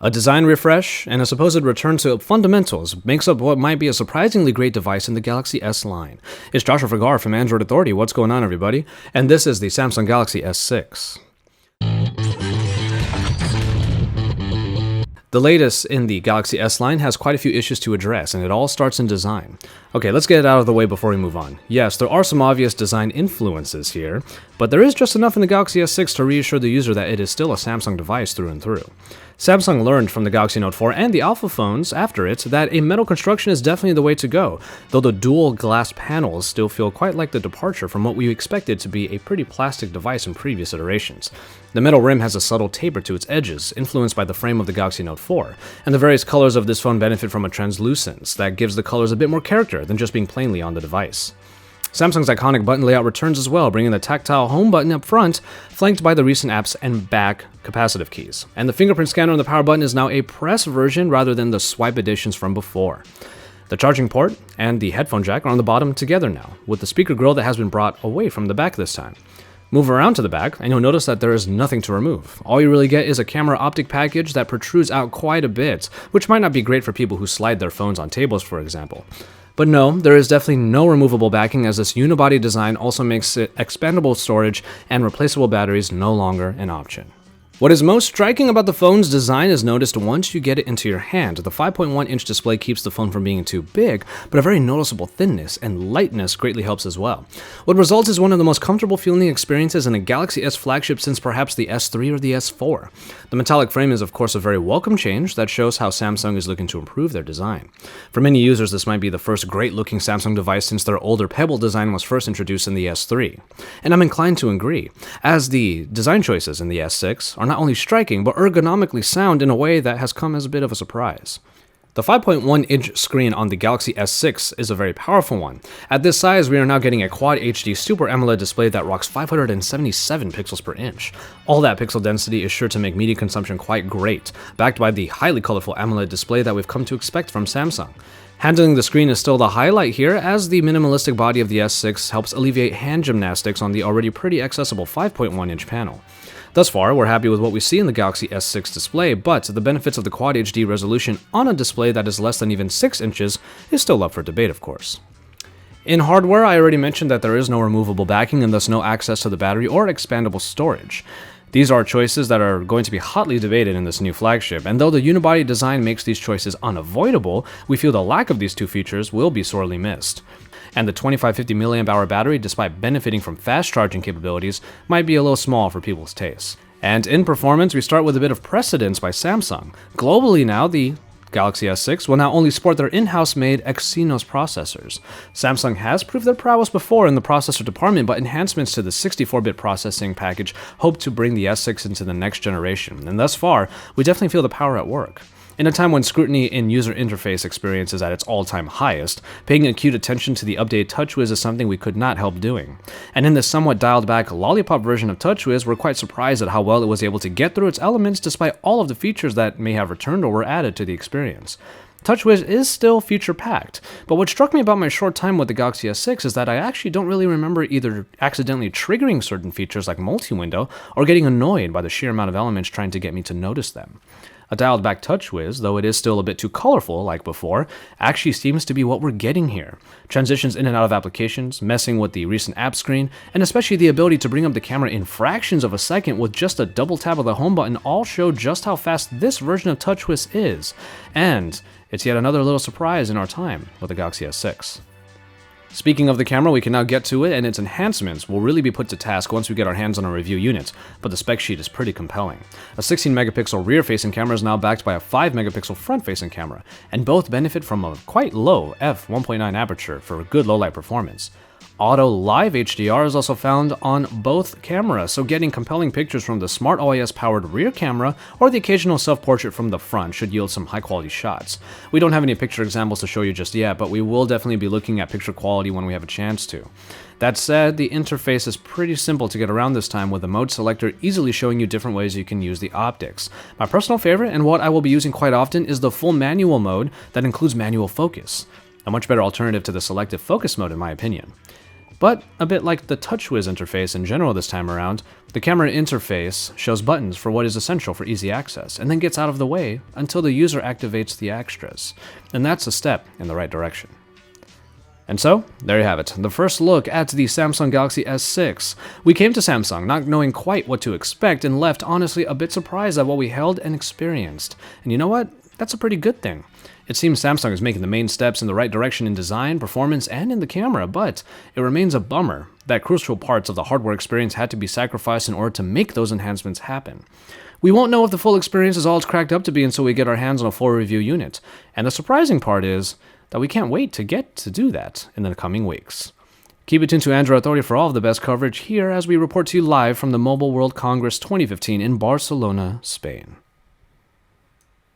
A design refresh and a supposed return to fundamentals makes up what might be a surprisingly great device in the Galaxy S line. It's Joshua Vergara from Android Authority. What's going on, everybody? And this is the Samsung Galaxy S6. The latest in the Galaxy S line has quite a few issues to address, and it all starts in design. Okay, let's get it out of the way before we move on. Yes, there are some obvious design influences here, but there is just enough in the Galaxy S6 to reassure the user that it is still a Samsung device through and through. Samsung learned from the Galaxy Note 4 and the Alpha phones after it that a metal construction is definitely the way to go, though the dual glass panels still feel quite like the departure from what we expected to be a pretty plastic device in previous iterations. The metal rim has a subtle taper to its edges, influenced by the frame of the Galaxy Note 4, and the various colors of this phone benefit from a translucence that gives the colors a bit more character than just being plainly on the device. Samsung's iconic button layout returns as well, bringing the tactile home button up front, flanked by the recent apps and back capacitive keys. And the fingerprint scanner on the power button is now a press version rather than the swipe editions from before. The charging port and the headphone jack are on the bottom together now, with the speaker grill that has been brought away from the back this time. Move around to the back, and you'll notice that there is nothing to remove. All you really get is a camera optic package that protrudes out quite a bit, which might not be great for people who slide their phones on tables, for example. But no, there is definitely no removable backing, as this unibody design also makes it expandable storage and replaceable batteries no longer an option. What is most striking about the phone's design is noticed once you get it into your hand. The 5.1-inch display keeps the phone from being too big, but a very noticeable thinness and lightness greatly helps as well. What results is one of the most comfortable feeling experiences in a Galaxy S flagship since perhaps the S3 or the S4. The metallic frame is of course a very welcome change that shows how Samsung is looking to improve their design. For many users, this might be the first great-looking Samsung device since their older Pebble design was first introduced in the S3. And I'm inclined to agree, as the design choices in the S6 are not only striking, but ergonomically sound in a way that has come as a bit of a surprise. The 5.1-inch screen on the Galaxy S6 is a very powerful one. At this size, we are now getting a Quad HD Super AMOLED display that rocks 577 pixels per inch. All that pixel density is sure to make media consumption quite great, backed by the highly colorful AMOLED display that we've come to expect from Samsung. Handling the screen is still the highlight here, as the minimalistic body of the S6 helps alleviate hand gymnastics on the already pretty accessible 5.1-inch panel. Thus far, we're happy with what we see in the Galaxy S6 display, but the benefits of the Quad HD resolution on a display that is less than even 6 inches is still up for debate, of course. In hardware, I already mentioned that there is no removable backing and thus no access to the battery or expandable storage. These are choices that are going to be hotly debated in this new flagship, and though the unibody design makes these choices unavoidable, we feel the lack of these two features will be sorely missed. And the 2550 mAh battery, despite benefiting from fast charging capabilities, might be a little small for people's tastes. And in performance, we start with a bit of precedence by Samsung. Globally now, the Galaxy S6 will now only sport their in-house made Exynos processors. Samsung has proved their prowess before in the processor department, but enhancements to the 64-bit processing package hope to bring the S6 into the next generation, and thus far, we definitely feel the power at work. In a time when scrutiny in user interface experience is at its all-time highest, paying acute attention to the updated TouchWiz is something we could not help doing. And in this somewhat dialed-back Lollipop version of TouchWiz, we're quite surprised at how well it was able to get through its elements despite all of the features that may have returned or were added to the experience. TouchWiz is still feature-packed, but what struck me about my short time with the Galaxy S6 is that I actually don't really remember either accidentally triggering certain features like multi-window or getting annoyed by the sheer amount of elements trying to get me to notice them. A dialed-back TouchWiz, though it is still a bit too colorful like before, actually seems to be what we're getting here. Transitions in and out of applications, messing with the recent app screen, and especially the ability to bring up the camera in fractions of a second with just a double tap of the home button all show just how fast this version of TouchWiz is. And it's yet another little surprise in our time with the Galaxy S6. Speaking of the camera, we can now get to it, and its enhancements will really be put to task once we get our hands on a review unit, but the spec sheet is pretty compelling. A 16-megapixel rear-facing camera is now backed by a 5-megapixel front-facing camera, and both benefit from a quite low f1.9 aperture for good low-light performance. Auto Live HDR is also found on both cameras, so getting compelling pictures from the Smart OIS powered rear camera or the occasional self-portrait from the front should yield some high-quality shots. We don't have any picture examples to show you just yet, but we will definitely be looking at picture quality when we have a chance to. That said, the interface is pretty simple to get around this time, with the mode selector easily showing you different ways you can use the optics. My personal favorite, and what I will be using quite often, is the full manual mode that includes manual focus. A much better alternative to the selective focus mode in my opinion. But a bit like the TouchWiz interface in general this time around, the camera interface shows buttons for what is essential for easy access, and then gets out of the way until the user activates the extras. And that's a step in the right direction. And so, there you have it, the first look at the Samsung Galaxy S6. We came to Samsung not knowing quite what to expect and left honestly a bit surprised at what we held and experienced. And you know what? That's a pretty good thing. It seems Samsung is making the main steps in the right direction in design, performance, and in the camera, but it remains a bummer that crucial parts of the hardware experience had to be sacrificed in order to make those enhancements happen. We won't know if the full experience is all it's cracked up to be until we get our hands on a full review unit, and the surprising part is that we can't wait to get to do that in the coming weeks. Keep it tuned to Android Authority for all of the best coverage here as we report to you live from the Mobile World Congress 2015 in Barcelona, Spain.